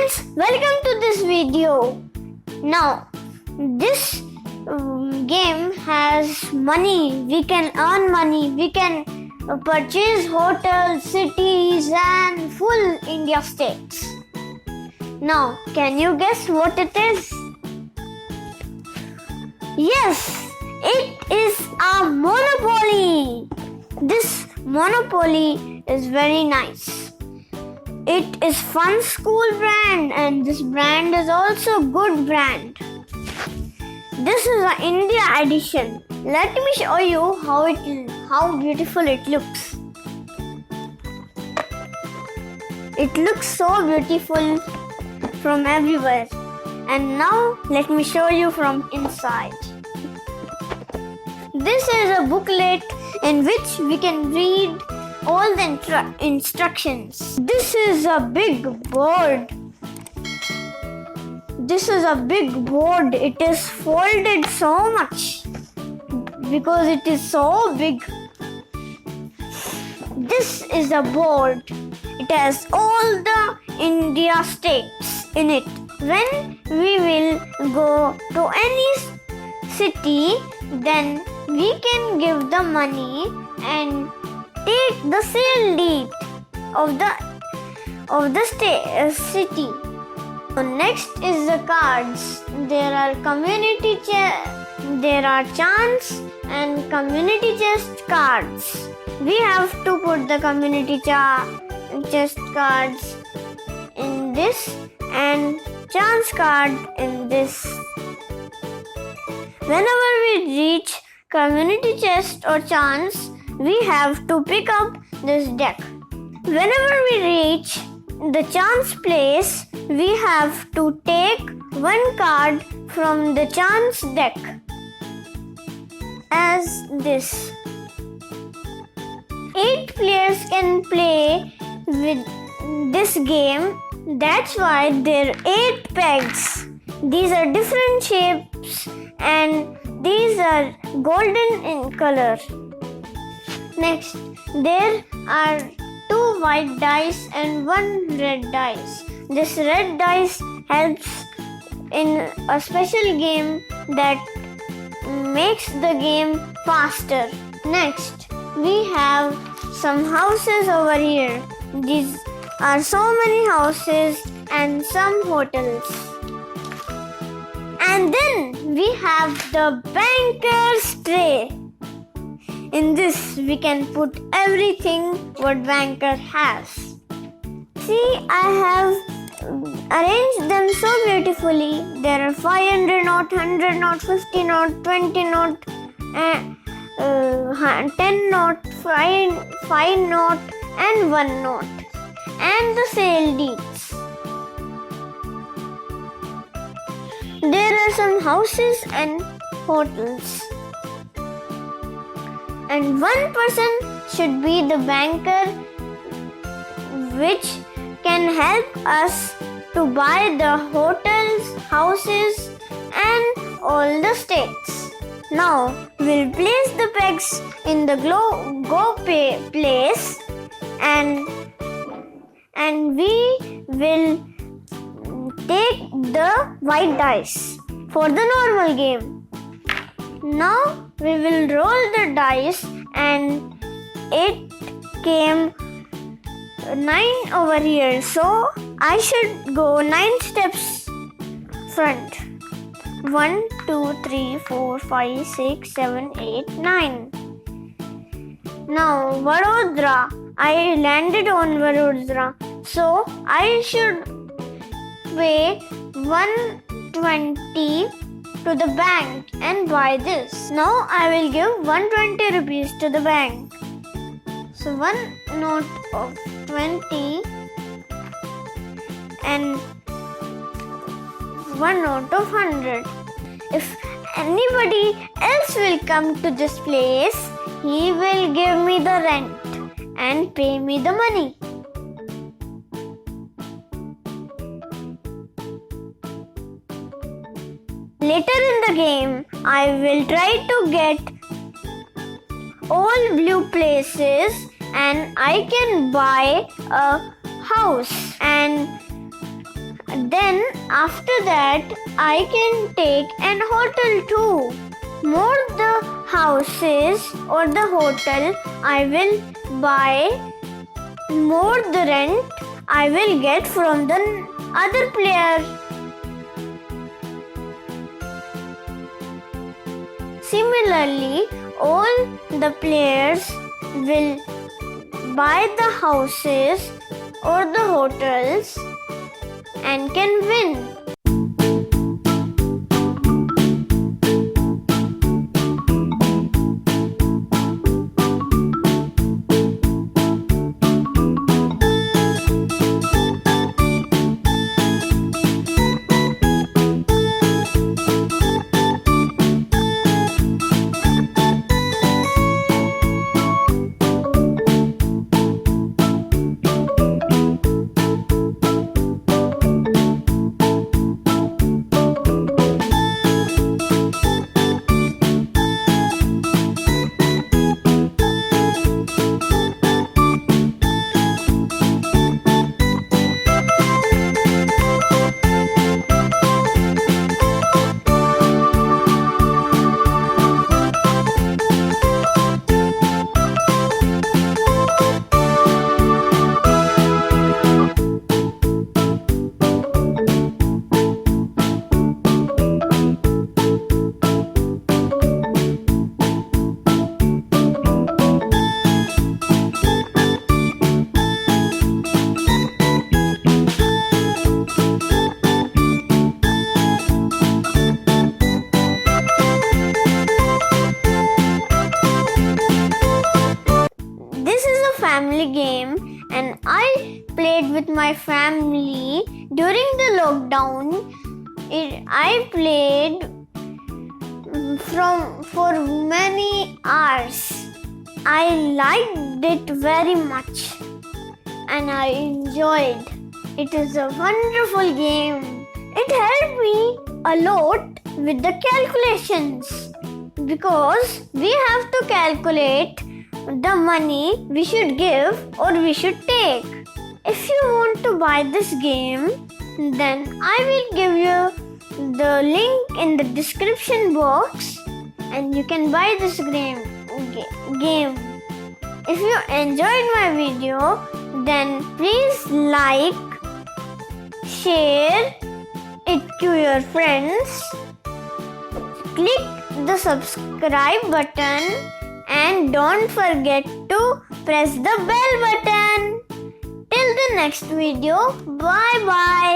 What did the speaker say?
friends, welcome to this video. Now, this game has money. We can earn money. We can purchase hotels, cities and full India states. Now, can you guess what it is? Yes, it is a monopoly. This monopoly is very nice. It is Funskool brand and this brand is also good brand. This is an India edition. Let me show you how beautiful it looks. It looks so beautiful from everywhere. And now let me show you from inside. This is a booklet in which we can read all the instructions. This is a big board. This is a big board. It is folded so much because it is so big. This is a board. It has all the India states in it. When we will go to any city, then we can give the money and take the sale deed of the city. So next is the cards. There are there are chance and community chest cards. We have to put the community chest cards in this and chance card in this. Whenever we reach community chest or chance, we have to pick up this deck. Whenever we reach the chance place, we have to take one card from the chance deck as this. 8 players can play with this game. That's why there are 8 pegs. These are different shapes and these are golden in color. Next, there are 2 white dice and 1 red dice. This red dice helps in a special game that makes the game faster. Next, we have some houses over here. These are so many houses and some hotels. And then we have the banker's tray. In this, we can put everything what banker has. See, I have arranged them so beautifully. There are 500 note, 100 note, 50 note, 20 note, 10 note, 5 note and 1 note. And the sale deeds. There are some houses and hotels. And one person should be the banker, which can help us to buy the hotels, houses and all the states. Now we'll place the pegs in the place and we will take the white dice for the normal game. Now we will roll the dice and it came 9 over here. So I should go 9 steps front. 1, 2, 3, 4, 5, 6, 7, 8, 9. Now Vadodara. I landed on Vadodara. So I should pay 120 to the bank and buy this. Now I will give 120 rupees to the bank. So 1 note of 20 and 1 note of 100. If anybody else will come to this place, he will give me the rent and pay me the money. Later in the game, I will try to get all blue places and I can buy a house, and Then after that I can take an hotel too. More the houses or the hotel I will buy, more the rent I will get from the other player. Similarly, all the players will buy the houses or the hotels and can win. Family game, and I played with my family during the lockdown. I played for many hours. I liked it very much and I enjoyed. It is a wonderful game. It helped me a lot with the calculations because we have to calculate the money we should give or we should take. If you want to buy this game, then I will give you the link in the description box and you can buy this game. If you enjoyed my video, then please like, share it to your friends, click the subscribe button, and don't forget to press the bell button. Till the next video, bye bye.